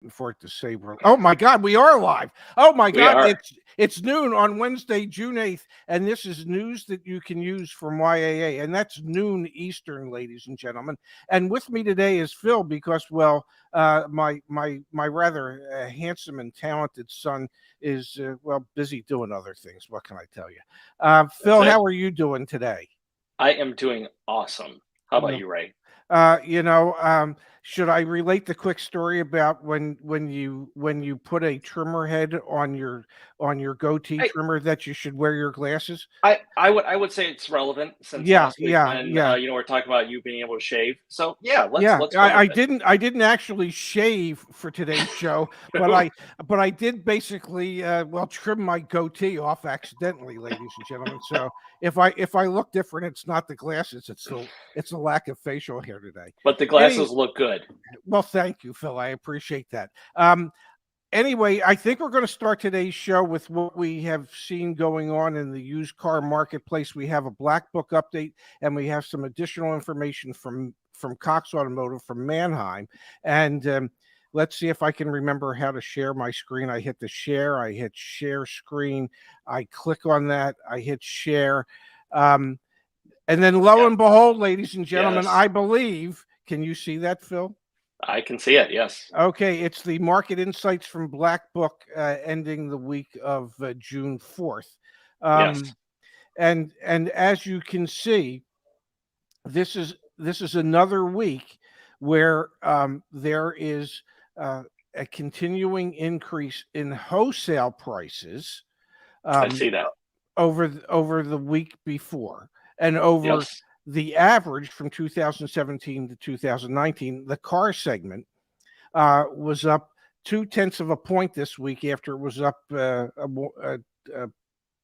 for it to say oh my God, we are live. Oh my We God, are. it's noon on Wednesday, June 8th, and this is news that you can use from YAA, and that's noon Eastern, ladies and gentlemen. And with me today is Phil, because my rather handsome and talented son is busy doing other things. What can I tell you? That's Phil, it. how are you doing today? I am doing awesome. How about you, Ray? Uh, you know, um, should I relate the quick story about when you put a trimmer head on your goatee I, trimmer that you should wear your glasses? I would say it's relevant since Yeah, last week yeah, when yeah. we're talking about you being able to shave. So yeah, let's Yeah, let's run with it. I didn't actually shave for today's show, but I did basically trim my goatee off accidentally, ladies and gentlemen. So if I look different, it's not the glasses, it's the lack of facial hair today. But the Any glasses look good. well, thank you, Phil. I appreciate that. Anyway, I think we're going to start today's show with what we have seen going on in the used car marketplace. We have a Black Book update, and we have some additional information from Cox Automotive from Manheim. And let's see if I can remember how to share my screen. I hit the share. I hit share screen. I click on that. I hit share. Um, and then lo Yeah. and behold, ladies and gentlemen, Yes. I believe. Can you see that, Phil? I can see it. Yes. Okay, it's the market insights from Black Book ending the week of June 4th. Yes. Um, and as you can see, this is another week where there is a continuing increase in wholesale prices I um, see that. over the week before, and over Yes. the average from 2017 to 2019. The car segment was up 0.2 this week after it was up a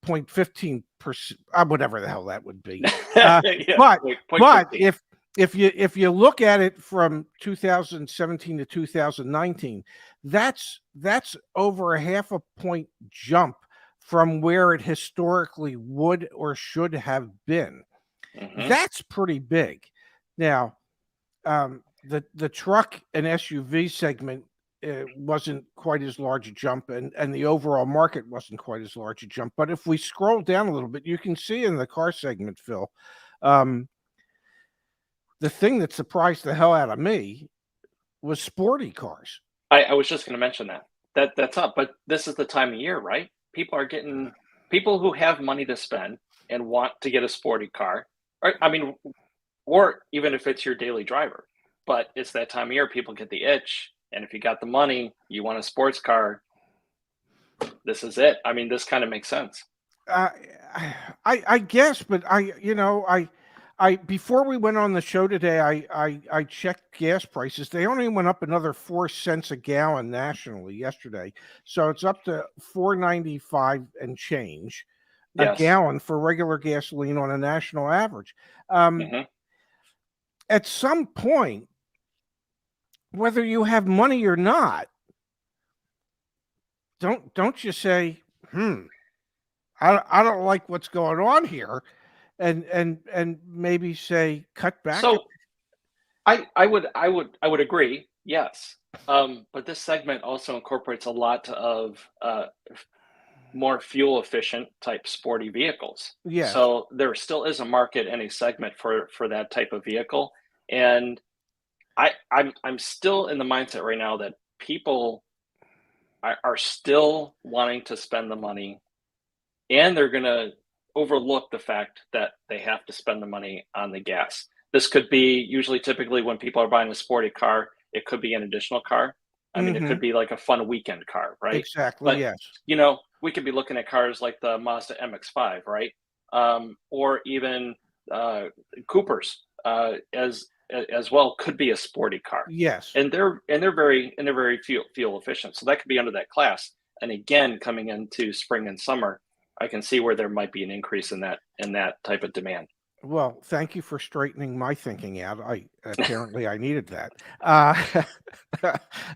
0.15%, whatever the hell that would be. Yeah. But Point but 15. if you look at it from 2017 to 2019, that's over a half a point jump from where it historically would or should have been. Hmm. That's pretty big. Now, the truck and SUV segment wasn't quite as large a jump, and the overall market wasn't quite as large a jump. But if we scroll down a little bit, you can see in the car segment, Phil, um, the thing that surprised the hell out of me was sporty cars. I was just going to mention that. That's up, but this is the time of year, right? People who have money to spend and want to get a sporty car, or I mean, or even if it's your daily driver. But it's that time of year, people get the itch. And if you got the money, you want a sports car, this is it. I mean, this kind of makes sense. Uh, I guess, but I before we went on the show today, I checked gas prices. They only went up another 4 cents a gallon nationally yesterday, so it's up to 4.95 and change a Yes. gallon for regular gasoline on a national average. Um, Hmm. at some point, whether you have money or not, don't you say, I don't like what's going on here, and maybe say cut back. So I would agree. Yes. But this segment also incorporates a lot of more fuel efficient type sporty vehicles. Yes. So there still is a market and a segment for that type of vehicle. And I'm still in the mindset right now that people are still wanting to spend the money, and they're going to overlook the fact that they have to spend the money on the gas. This could be usually typically when people are buying a sporty car, it could be an additional car. I mean, it Mm-hmm. could be like a fun weekend car, right? Exactly. But Yes. we could be looking at cars like the Mazda MX-5, right? Or even uh, Coopers as well could be a sporty car, Yes. and they're very fuel efficient. So that could be under that class. And again, coming into spring and summer, I can see where there might be an increase in that type of demand. Well, thank you for straightening my thinking out. I apparently I needed that.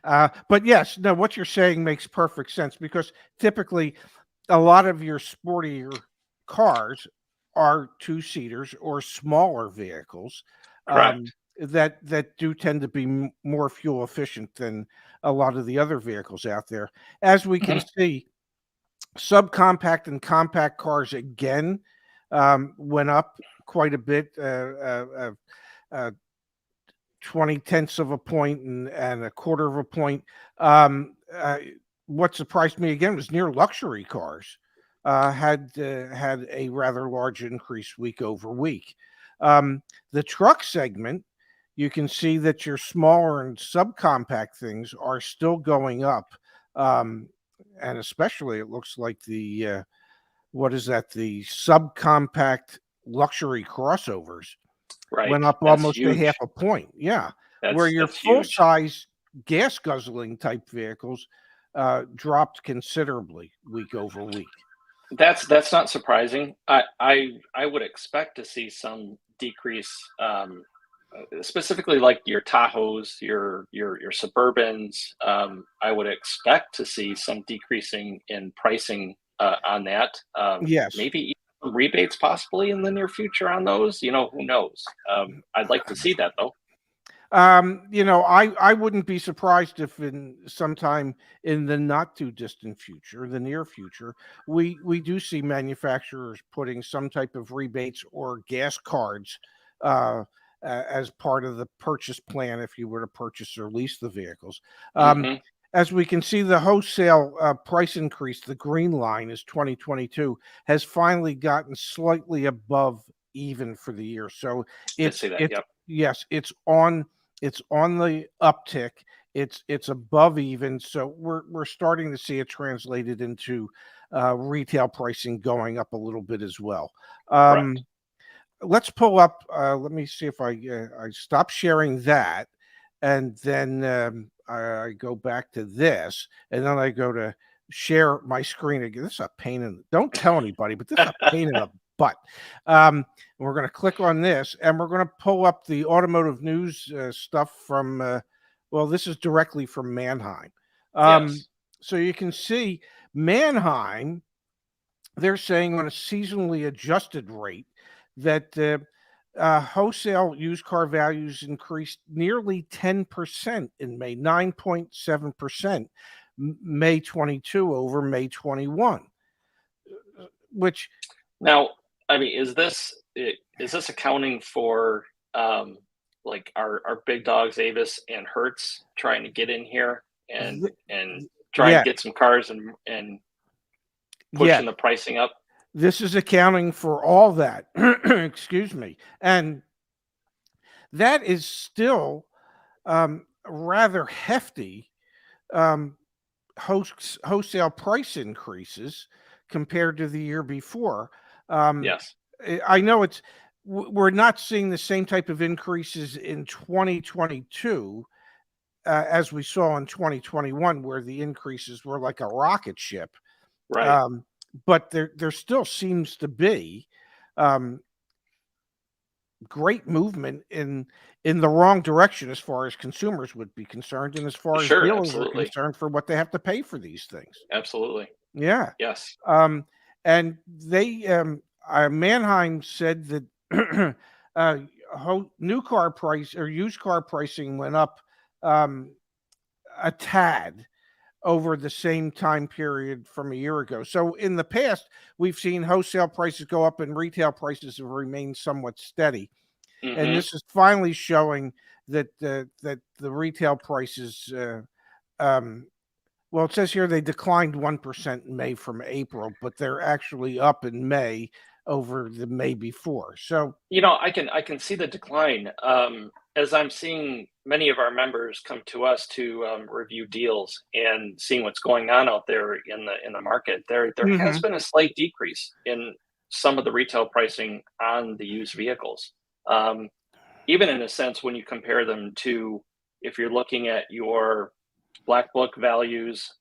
Uh, but yes, no, what you're saying makes perfect sense, because typically a lot of your sportier cars are two seaters or smaller vehicles. Correct. that do tend to be more fuel efficient than a lot of the other vehicles out there. As we can Mhm. see, subcompact and compact cars again went up quite a bit, 20 tenths of a point and a quarter of a point. Um, uh, what surprised me again was near luxury cars had a rather large increase week over week. The truck segment, you can see that your smaller and subcompact things are still going up, and especially it looks like the what is that? The subcompact luxury crossovers Right. went up That's almost a half huge. a point. Yeah, where your That's full huge. size gas guzzling type vehicles dropped considerably week over week. That's not surprising. I would expect to see some decrease, specifically like your Tahoes, your Suburbans. I would expect to see some decreasing in pricing on that. Yes. Maybe even rebates possibly in the near future on those. Who knows? I'd like to see that though. I wouldn't be surprised if in sometime in the not too distant future, the near future, we do see manufacturers putting some type of rebates or gas cards uh, as part of the purchase plan if you were to purchase or lease the vehicles. Um, Hmm. as we can see, the wholesale price increase, the green line is 2022, has finally gotten slightly above even for the year. So I it's see that. it's Yep. yes, it's on the uptick. It's above even, so we're starting to see it translated into retail pricing going up a little bit as well. Correct. Let's pull up. Let me see if I stop sharing that, and then I go back to this, and then I go to share my screen again. This is a pain in. Don't tell anybody, but this is a pain in the butt. We're going to click on this, and we're going to pull up the automotive news stuff from. Well, this is directly from Manheim. Um, Yes. so you can see Manheim. They're saying on a seasonally adjusted rate that wholesale used car values increased nearly 10% in May, 9.7% May 22 over May 21, which, Now, I mean, is this accounting for like our big dogs Avis and Hertz trying to get in here th- and try and yeah, get some cars and yeah, pushing the pricing up? this is accounting for all that. Excuse me. And that is still rather hefty um, wholesale price increases compared to the year before. Um, Yes. I know we're not seeing the same type of increases in 2022 as we saw in 2021, where the increases were like a rocket ship. Right. Um, but there still seems to be um, great movement in the wrong direction as far as consumers would be concerned, and as far as Sure. dealers are Absolutely. concerned for what they have to pay for these things. Absolutely. Yeah. Yes. Um, and Manheim said that new car price or used car pricing went up um, a tad over the same time period from a year ago. So in the past, we've seen wholesale prices go up and retail prices have remained somewhat steady. And Hmm. this is finally showing that the retail prices um, well, it says here they declined 1% in May from April, but they're actually up in May over the May before. So, I can see the decline as I'm seeing many of our members come to us to review deals and seeing what's going on out there in the market. There has mhm, been a slight decrease in some of the retail pricing on the used vehicles. Um, Even in a sense, when you compare them to if you're looking at your Black Book values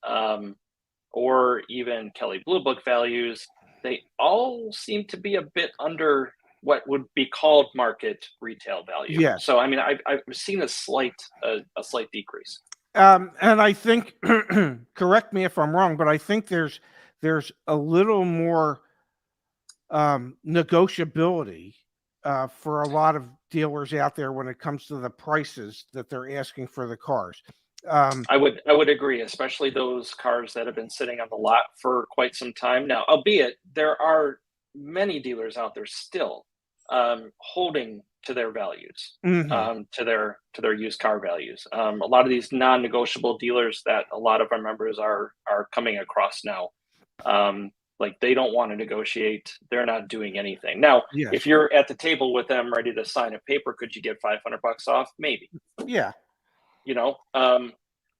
or even Kelly Blue Book values, they all seem to be a bit under what would be called market retail value. yes. So, I mean, I've seen a slight decrease. And I think, correct me if I'm wrong, but I think there's a little more negotiability for a lot of dealers out there when it comes to the prices that they're asking for the cars. I would agree, especially those cars that have been sitting on the lot for quite some time now. Albeit there are many dealers out there still holding to their values, Mhm. to their used car values. A lot of these non-negotiable dealers that a lot of our members are coming across now. Like they don't want to negotiate. They're not doing anything. Now, if Yes. you're at the table with them ready to sign a paper, could you get $500 off? Maybe, Yeah. you know.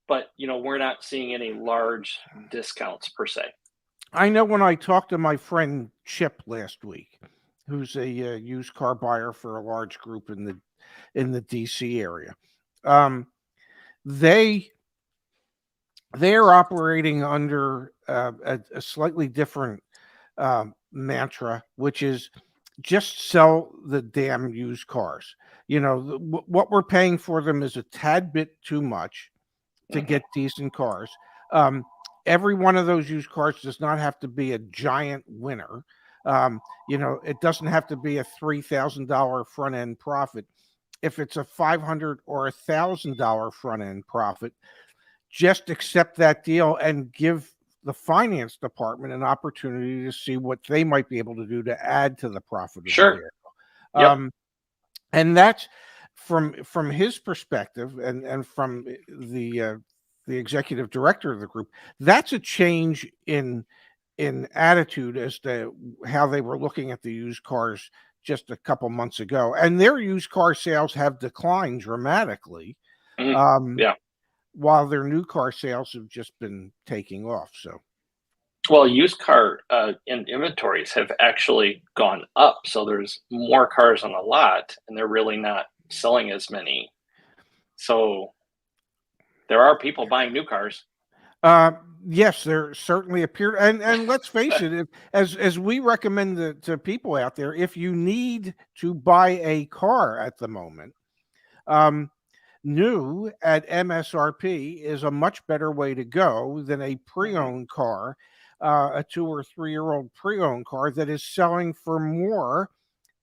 But we're not seeing any large discounts per se. I know when I talked to my friend Chip last week, who's a used car buyer for a large group in the DC area. Um, they they're operating under a slightly different mantra, which is just sell the damn used cars. What we're paying for them is a tad bit too much to Hmm. get decent cars. Um, every one of those used cars does not have to be a giant winner. It doesn't have to be a $3,000 front end profit. If it's a $500 or $1,000 front end profit, just accept that deal and give the finance department an opportunity to see what they might be able to do to add to the profit of the Sure. vehicle. Yep. Um, and that's from his perspective and from the executive director of the group. That's a change in attitude as to how they were looking at the used cars just a couple months ago, and their used car sales have declined dramatically. Hmm. Um, Yeah. while their new car sales have just been taking off. So Well, used car inventories have actually gone up, so there's more cars on the lot, and they're really not selling as many. So there are people buying new cars. uh, yes, there certainly appear, and let's face it, as we recommend to people out there, if you need to buy a car at the moment, um, new at MSRP is a much better way to go than a Mhm. pre-owned car, a 2 or 3 year old pre-owned car that is selling for more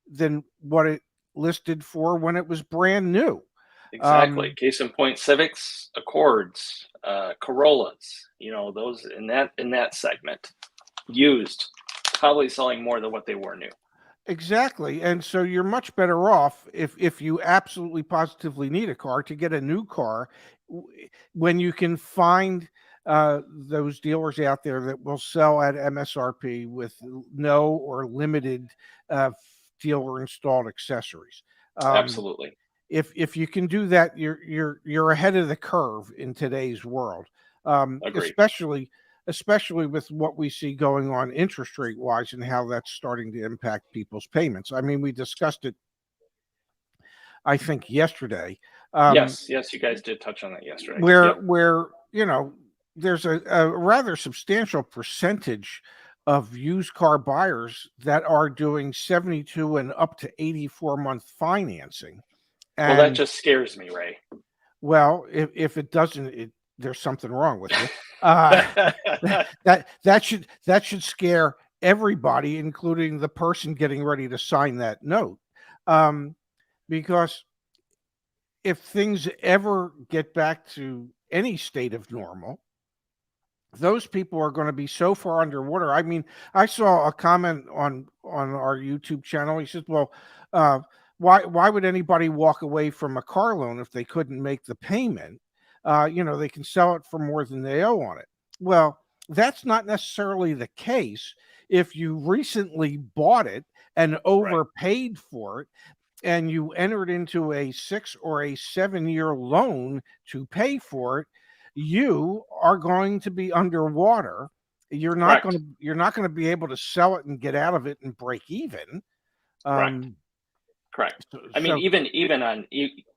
than what it listed for when it was brand new. Exactly. Um, Case in point, Civics, Accords, Corollas. Those in that segment, used, probably selling more than what they were new. exactly, and so you're much better off if you absolutely positively need a car to get a new car when you can find those dealers out there that will sell at MSRP with no or limited uh, dealer installed accessories. Um, Absolutely. if you can do that, you're ahead of the curve in today's world, Agreed. especially with what we see going on interest rate wise and how that's starting to impact people's payments. I mean, we discussed it, I think, yesterday, um, Yes. Yes. You guys did touch on that yesterday. Yep. where there's a rather substantial percentage of used car buyers that are doing 72 and up to 84-month financing. Well, that And just scares me, Ray. well, if it doesn't, there's something wrong with you. Uh, that should scare everybody, including the person getting ready to sign that note, um, because if things ever get back to any state of normal, those people are going to be so far underwater. I mean, I saw a comment on our YouTube channel. He says, "Well, uh, why would anybody walk away from a car loan if they couldn't make the payment? They can sell it for more than they owe on it." Well, that's not necessarily the case if you recently bought it and Right. overpaid for it and you entered into a 6 or 7 year loan to pay for it. You are going to be underwater. Correct. You're not going to be able to sell it and get out of it and break even. Correct. um Correct. so, I mean, so even on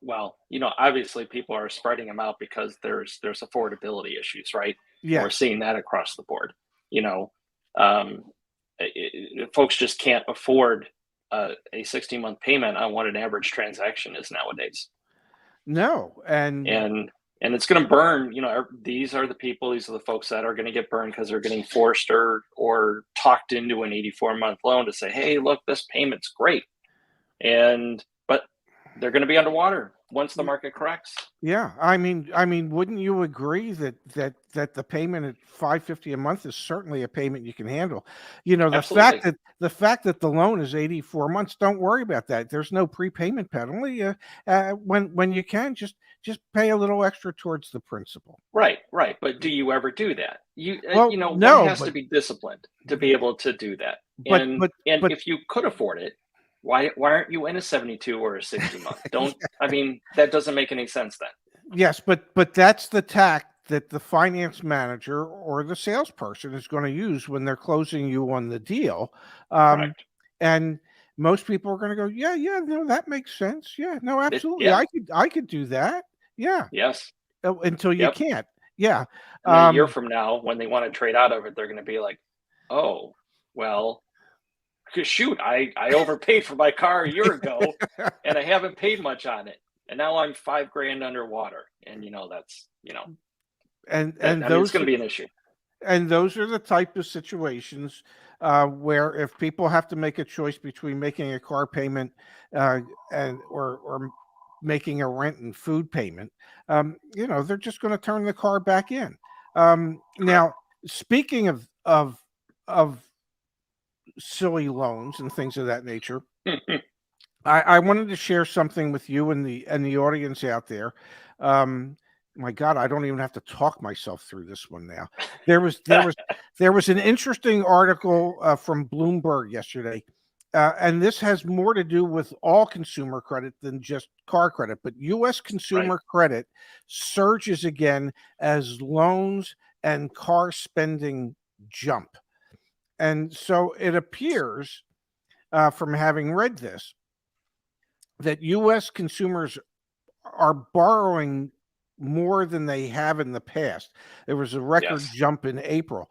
well, obviously people are spreading them out because there's affordability issues, right? And we're yes. seeing that across the board. You know, um, folks just can't afford a 60-month payment on what an average transaction is nowadays, No. And and it's going to burn. These are the people, these are the folks that are going to get burned because they're getting forced or talked into an 84-month loan to say, hey, look, this payment's great, but they're going to be underwater once the market corrects. Yeah, wouldn't you agree that the payment at 550 a month is certainly a payment you can handle? You know, Absolutely. the fact that the loan is 84 months, don't worry about that. There's no prepayment penalty. When you can, just pay a little extra towards the principal. Right, right. But do you ever do that? Well, One no, has to be disciplined to be able to do that. but And but if you could afford it, why aren't you in a 72 or a 60 month? Don't I mean that doesn't make any sense then. yes, but that's the tack that the finance manager or the salesperson is going to use when they're closing you on the deal. Um, Correct. and most people are going to go, yeah, yeah, no, that makes sense. Yeah, no, absolutely, Yeah. I could do that. Yeah, Yes. until you Yep. can't. Yeah, And then a year um, from now, when they want to trade out of it, they're going to be like, "Oh, well, shoot, I overpaid for my car a year ago, and I haven't paid much on it, and now I'm 5 grand underwater." And that's that. and I mean, it's those going to be an issue. and those are the type of situations where if people have to make a choice between making a car payment uh, and or making a rent and food payment, they're just going to turn the car back in. Correct. Now, speaking of silly loans and things of that nature, I wanted to share something with you and the audience out there. Um, my God, I don't even have to talk myself through this one now. There was there was there was an interesting article from Bloomberg yesterday, and this has more to do with all consumer credit than just car credit. But U.S. Right. consumer credit surges again as loans and car spending jump, and so it appears from having read this that U.S. consumers are borrowing more than they have in the past. There was a record Yes. jump in April.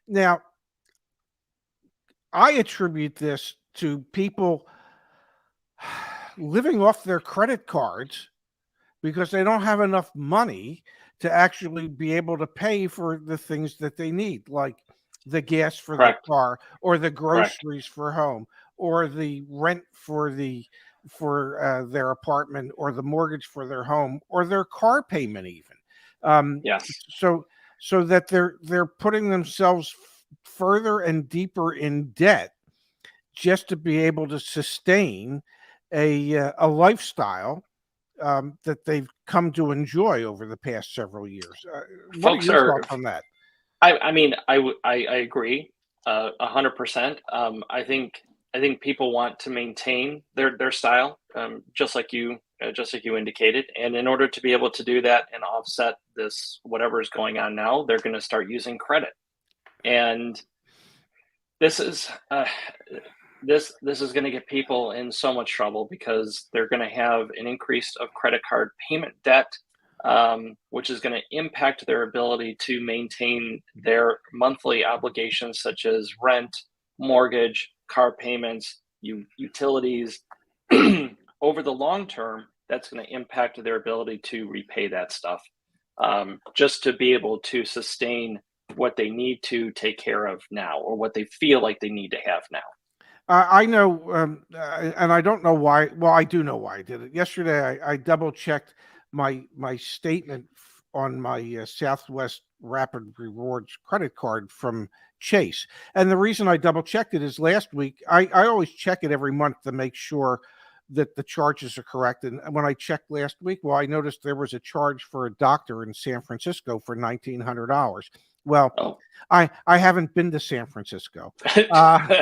Now, I attribute this to people living off their credit cards because they don't have enough money to actually be able to pay for the things that they need, like the gas for their Correct. car or the Correct. groceries for home or the rent for their apartment or the mortgage for their home or their car payment even. Um, Yes. so so that they're putting themselves further and deeper in debt just to be able to sustain a lifestyle that they've come to enjoy over the past several years. What are Folks your are. thoughts on that? I mean, I agree, 100%. I think people want to maintain their style, just like you indicated, and in order to be able to do that and offset this whatever is going on now, they're going to start using credit. And this is this is going to get people in so much trouble because they're going to have an increase of credit card payment debt, which is going to impact their ability to maintain their monthly obligations such as rent, mortgage, car payments, utilities. Over the long term, that's going to impact their ability to repay that stuff, just to be able to sustain what they need to take care of now or what they feel like they need to have now. I know, and I don't know why. Well, I do know why I did it. Yesterday, I double checked my statement on my Southwest Rapid Rewards credit card from Chase, and the reason I double checked it is last week I always check it every month to make sure that the charges are correct. And when I checked last week, well, I noticed there was a charge for a doctor in San Francisco for $1,900. Well, Oh. I haven't been to San Francisco. Uh,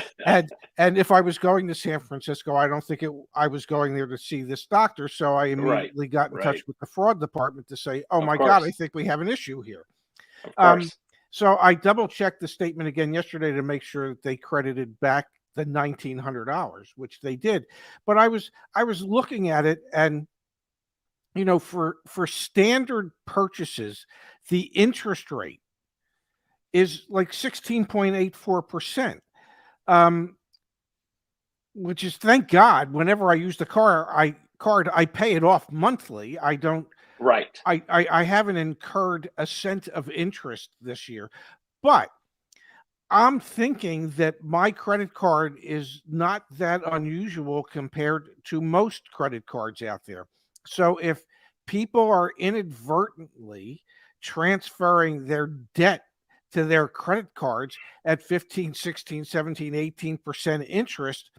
and if I was going to San Francisco, I don't think I was going there to see this doctor. So I Right, immediately got in touch right. with the fraud department to say, "Oh Of my God, I course, think we have an issue here." of Um, course. so I double checked the statement again yesterday to make sure that they credited back the $1,900, which they did. But I was looking at it, and for standard purchases, the interest rate is like 16.84%. Um, which is, thank God, whenever I use the card, I pay it off monthly. I don't Right. I haven't incurred a cent of interest this year. But I'm thinking that my credit card is not that unusual compared to most credit cards out there. So if people are inadvertently transferring their debt to their credit cards at 15, 16, 17, 18% interest,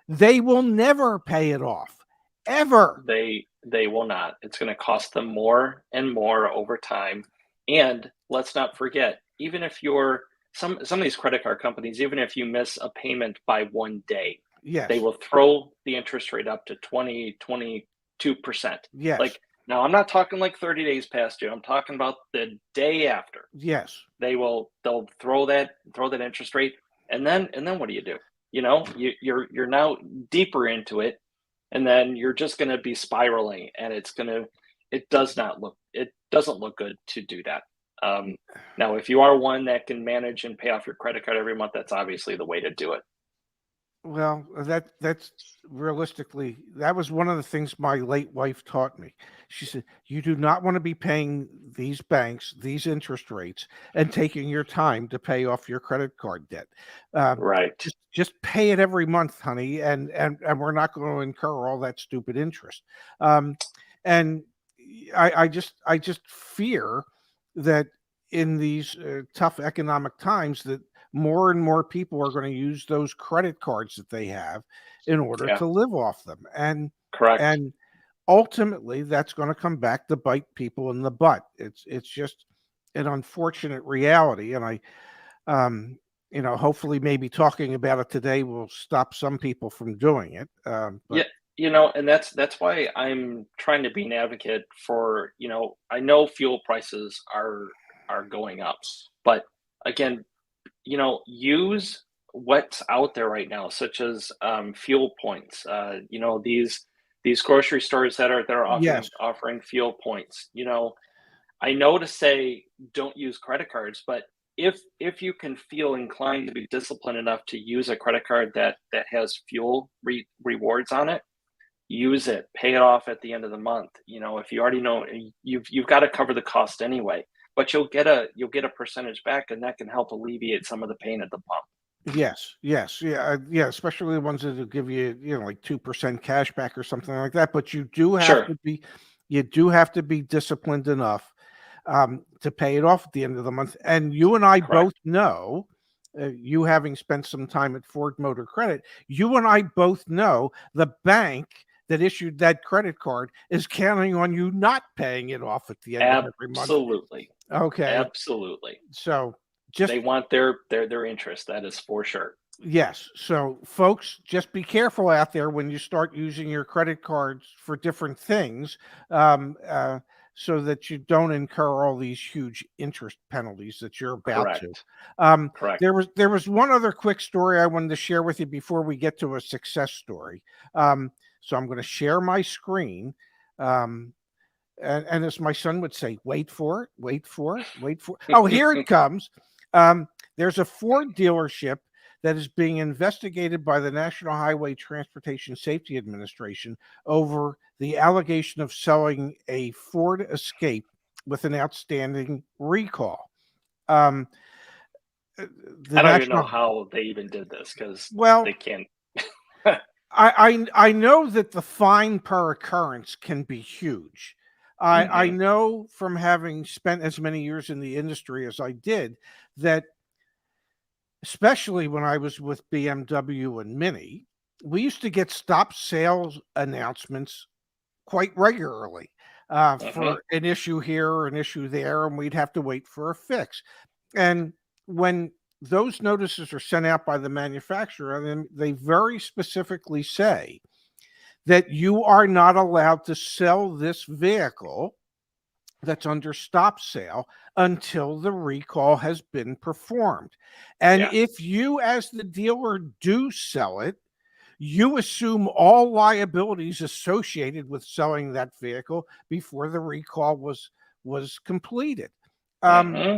they will never pay it off. Ever. They will not. It's going to cost them more and more over time. And let's not forget, even if you're some of these credit card companies, even if you miss a payment by 1 day, they Yes. will throw the interest rate up to 20, 22%. Yes. Like now I'm not talking like 30 days past due. I'm talking about the day after. Yes. They'll throw that interest rate, and then what do you do? You're now deeper into it, and then you're just going to be spiraling, and it doesn't look good to do that. Now if you are one that can manage and pay off your credit card every month, that's obviously the way to do it. Well, that's realistically, that was one of the things my late wife taught me. She said, "You do not want to be paying these banks these interest rates and taking your time to pay off your credit card debt. Right. Just pay it every month, honey, and we're not going to incur all that stupid interest." Um, and I just fear that in these tough economic times that more and more people are going to use those credit cards that they have in order Yeah. to live off them, Correct. and ultimately that's going to come back to bite people in the butt. It's just an unfortunate reality, and um hopefully maybe talking about it today will stop some people from doing it, Yeah, but and that's why I'm trying to be an advocate for, I know fuel prices are going up, but again, use what's out there right now, such as fuel points. These grocery stores that are yes, offering fuel points. I know to say don't use credit cards, but if you can feel inclined to be disciplined enough to use a credit card that has fuel rewards on it, use it, pay it off at the end of the month. If you already know you've got to cover the cost anyway, but you'll get a percentage back, and that can help alleviate some of the pain at the pump. yes, yes, yeah, yeah, especially the ones that will give you, like 2% cash back or something like that. But Sure. you do have to be disciplined enough to pay it off at the end of the month. And you and I Correct. both know, you having spent some time at Ford Motor Credit, you and I both know the bank that issued that credit card is counting on you not paying it off at the end of every month. Absolutely. Okay, Absolutely. so just They want their interest, that is for sure. yes. So, folks, just be careful out there when you start using your credit cards for different things, um, uh, so that you don't incur all these huge interest penalties that you're about to. Correct. Um, Correct. there was one other quick story I wanted to share with you before we get to a success story. So I'm going to share my screen. Um, and as my son would say, wait for it, wait for it, wait for it. Oh, here it comes. Um, there's a Ford dealership that is being investigated by the National Highway Transportation Safety Administration over the allegation of selling a Ford Escape with an outstanding recall. Um, the I don't even know National, how they even did this because well, they can't. I know that the fine per occurrence can be huge. I Hmm. know from having spent as many years in the industry as I did that, especially when I was with BMW and Mini, we used to get stop sales announcements quite regularly, Hmm. for an issue here or an issue there, and we'd have to wait for a fix. And when those notices are sent out by the manufacturer, then they very specifically say that you are not allowed to sell this vehicle that's under stop sale until the recall has been performed. And Yeah. if you, as the dealer, do sell it, you assume all liabilities associated with selling that vehicle before the recall was completed. Um, Hmm.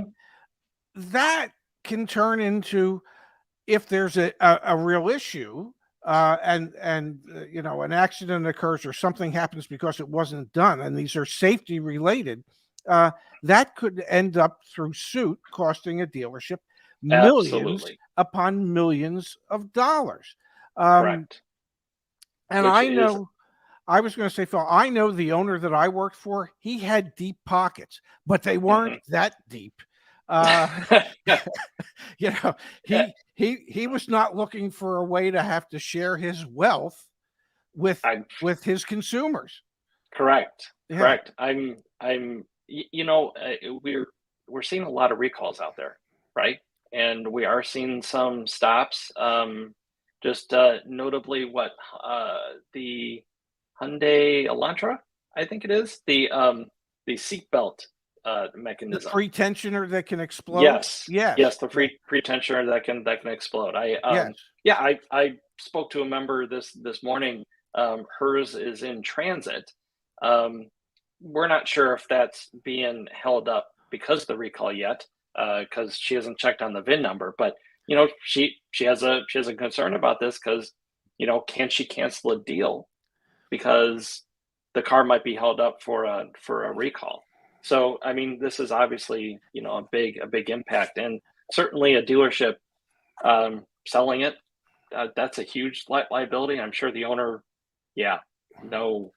that can turn into, if there's a real issue, and an accident occurs or something happens because it wasn't done, and these are safety related, uh, that could end up through suit costing a dealership millions Absolutely. upon millions of dollars. Um, Correct. and Which I is know, I was going to say, Phil, I know the owner that I worked for, he had deep pockets, but they weren't mhm. that deep. Uh, you know, he was not looking for a way to have to share his wealth with I'm his consumers. correct. Yeah. Correct. You know, we're seeing a lot of recalls out there, right? And we are seeing some stops. Just notably, what the Hyundai Elantra, I think it is the seatbelt The mechanism. pre-tensioner that can explode. Yes, Yes. yes, the Yeah. free pre-tensioner that can explode. Yes. Yeah, I spoke to a member this morning. Hers is in transit. Um, we're not sure if that's being held up because of the recall yet, because she hasn't checked on the VIN number. But you know, she has a concern about this because you know, can she cancel a deal because the car might be held up for a recall. So I mean, this is obviously you know a big impact, and certainly a dealership selling it that's a huge liability. I'm sure the owner, yeah, no,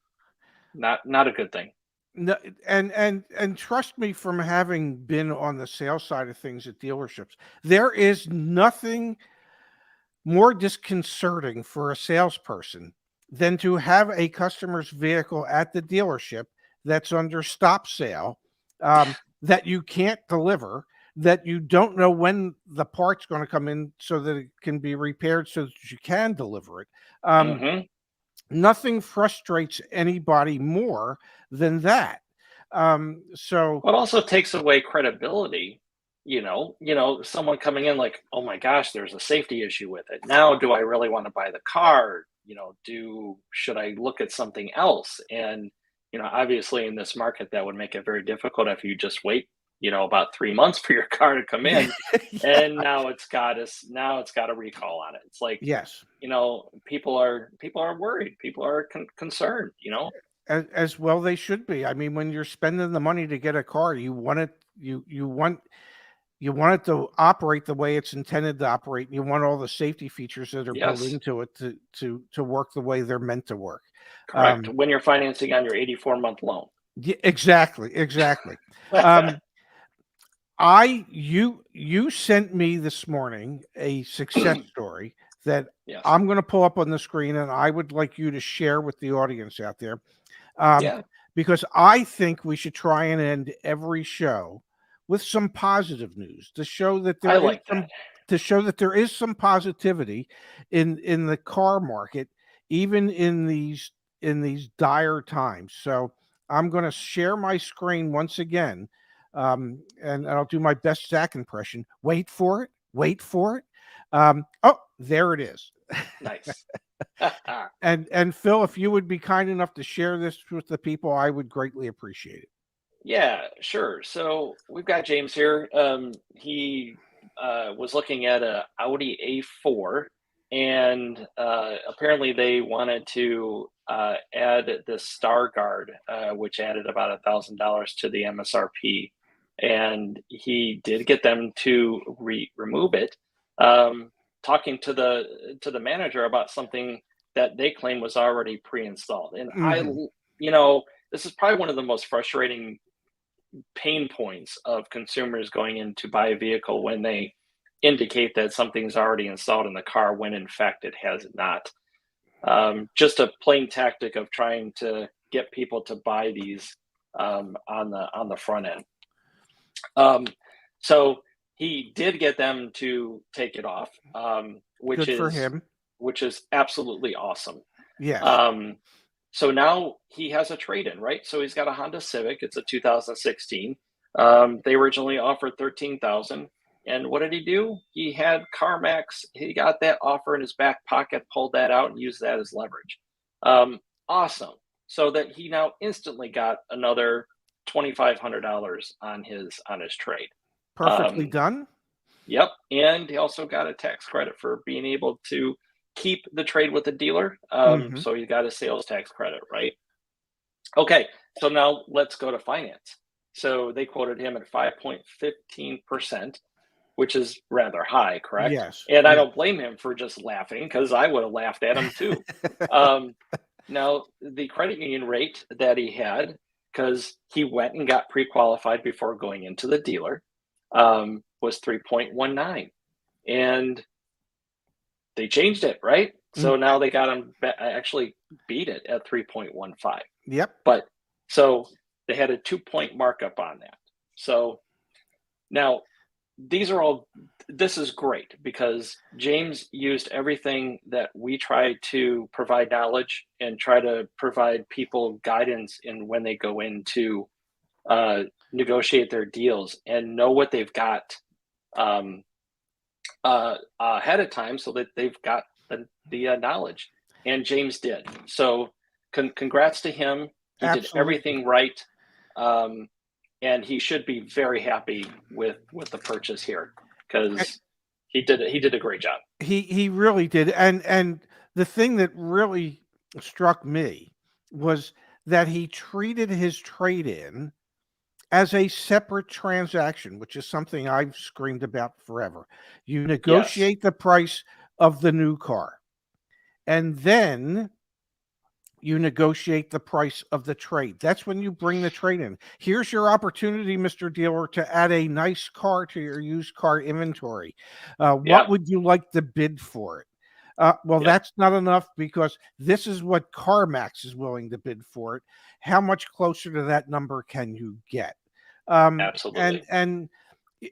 not a good thing. No, and trust me, from having been on the sales side of things at dealerships, there is nothing more disconcerting for a salesperson than to have a customer's vehicle at the dealership that's under stop sale, that you can't deliver, that you don't know when the part's going to come in so that it can be repaired so that you can deliver it. Um, Hmm. Nothing frustrates anybody more than that. So What also takes away credibility. You know, someone coming in like, oh my gosh, there's a safety issue with it. Now, do I really want to buy the car? You know, do should I look at something else? And you know, obviously in this market, that would make it very difficult if you just wait, you know, about 3 months for your car to come yeah, in, yeah, and now it's got a recall on it. It's like, yes. you know, people are worried, people are concerned. You know, As well they should be. I mean, when you're spending the money to get a car, you want it you want it to operate the way it's intended to operate, and you want all the safety features that are built yes, into it to work the way they're meant to work. correct. Um, When you're financing on your 84-month loan. exactly, exactly. Um, you sent me this morning a success story that Yes. I'm going to pull up on the screen, and I would like you to share with the audience out there. um, Yeah, because I think we should try and end every show with some positive news to show that I there is like that. some positivity in the car market, even in these dire times. So I'm going to share my screen once again, and I'll do my best Zach impression. Wait for it. Wait for it. Oh, there it is. Nice. And Phil, if you would be kind enough to share this with the people, I would greatly appreciate it. Yeah, sure. So we've got James here. He was looking at a Audi A4, and apparently they wanted to add the Star Guard, which added about $1,000 to the MSRP, and he did get them to remove it. Um, Talking to the manager about something that they claim was already pre-installed, and Mhm. you know, this is probably one of the most frustrating pain points of consumers going in to buy a vehicle when they indicate that something's already installed in the car when in fact it has not. Just a plain tactic of trying to get people to buy these on the front end. Um, so he did get them to take it off, Good for him. which is absolutely awesome. Yes. Um, so now he has a trade-in, right? So he's got a Honda Civic. It's a 2016. They originally offered 13,000. And what did he do? He had CarMax. He got that offer in his back pocket, pulled that out, and used that as leverage. Awesome. So that he now instantly got another $2,500 on his trade. Perfectly Um, done. Yep, and he also got a tax credit for being able to keep the trade with the dealer. Mhm. So he got a sales tax credit, right? Okay, so now let's go to finance. So they quoted him at 5.15%. which is rather high, correct? Yes. And I Yeah. don't blame him for just laughing because I would have laughed at him too. Um, Now, the credit union rate that he had, because he went and got pre-qualified before going into the dealer, was 3.19, and they changed it, right? Mm, So now they got him actually beat it at 3.15. yep. But so they had a 2-point markup on that. So now these are all this is great because James used everything that we try to provide knowledge and try to provide people guidance in when they go into negotiate their deals and know what they've got um, ahead of time so that they've got the knowledge. And James did. So congrats to him. He did Absolutely. everything right. Um, and he should be very happy with the purchase here because he did a great job. He really did. And the thing that really struck me was that he treated his trade-in as a separate transaction, which is something I've screamed about forever. You Yes, negotiate the price of the new car, and then you negotiate the price of the trade. That's when you bring the trade in. Here's your opportunity, Mr. Dealer, to add a nice car to your used car inventory. What yep, would you like to bid for it? Well, yep, that's not enough because this is what CarMax is willing to bid for it. How much closer to that number can you get? Um, and absolutely.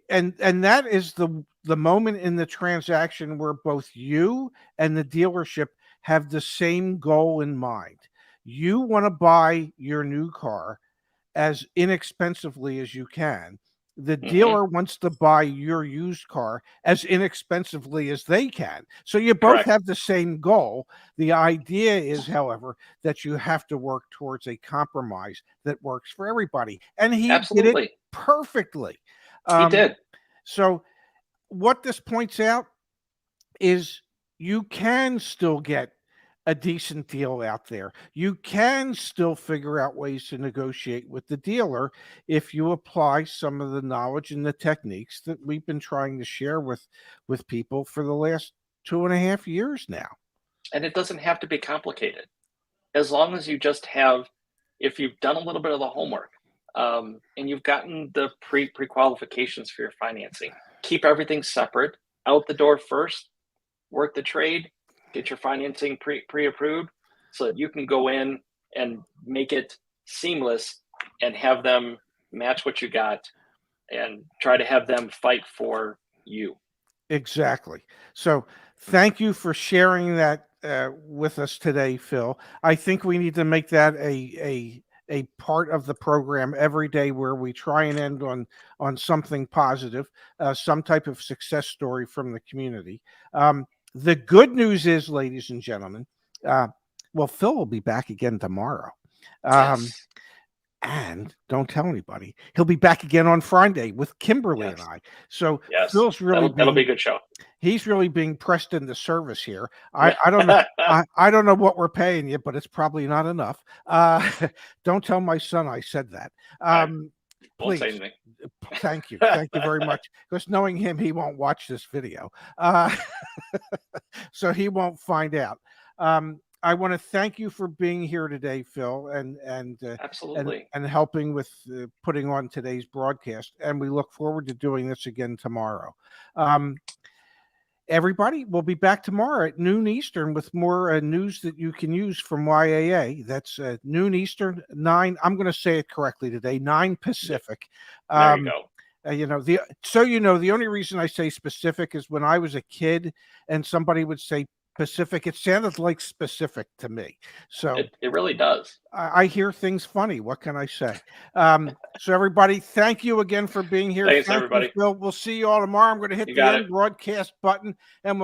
and and that is the moment in the transaction where both you and the dealership have the same goal in mind. You want to buy your new car as inexpensively as you can. The Hmm. dealer wants to buy your used car as inexpensively as they can. So you both Correct. have the same goal. The idea is, however, that you have to work towards a compromise that works for everybody. And he did it Absolutely. perfectly. He Um, did. so what this points out is you can still get a decent deal out there. You can still figure out ways to negotiate with the dealer if you apply some of the knowledge and the techniques that we've been trying to share with people for the last 2.5 years now. And it doesn't have to be complicated. As long as you just have, if you've done a little bit of the homework, and you've gotten the pre-qualifications for your financing, keep everything separate out the door first, work the trade, get your financing pre-approved so that you can go in and make it seamless and have them match what you got and try to have them fight for you. Exactly. So thank you for sharing that with us today, Phil. I think we need to make that a part of the program every day, where we try and end on something positive, some type of success story from the community. The good news is, ladies and gentlemen, uh, well, Phil will be back again tomorrow. Um, Yes. and don't tell anybody. He'll be back again on Friday with Kimberly and Yes. I. So Yes. Phil's really That'll be a being good show. he's really being pressed into service here. I don't know. I don't know what we're paying you, but it's probably not enough. Don't tell my son I said that. I Um, won't say please. anything. Thank you. Thank you very much. Because knowing him, he won't watch this video. Uh, so he won't find out. I want to thank you for being here today, Phil, Absolutely. and helping with putting on today's broadcast. And we look forward to doing this again tomorrow. Um, Everybody, we'll be back tomorrow at noon Eastern with more news that you can use from YAA. That's noon Eastern, 9. I'm going to say it correctly today, 9 Pacific. There you Um, go. the only reason I say specific is when I was a kid and somebody would say Pacific, it sounded like specific to me. So It really does. I hear things funny. What can I say? So everybody, thank you again for being here. Thanks, Thank you, everybody. Phil. We'll see you all tomorrow. I'm going to hit You the got it. end broadcast button and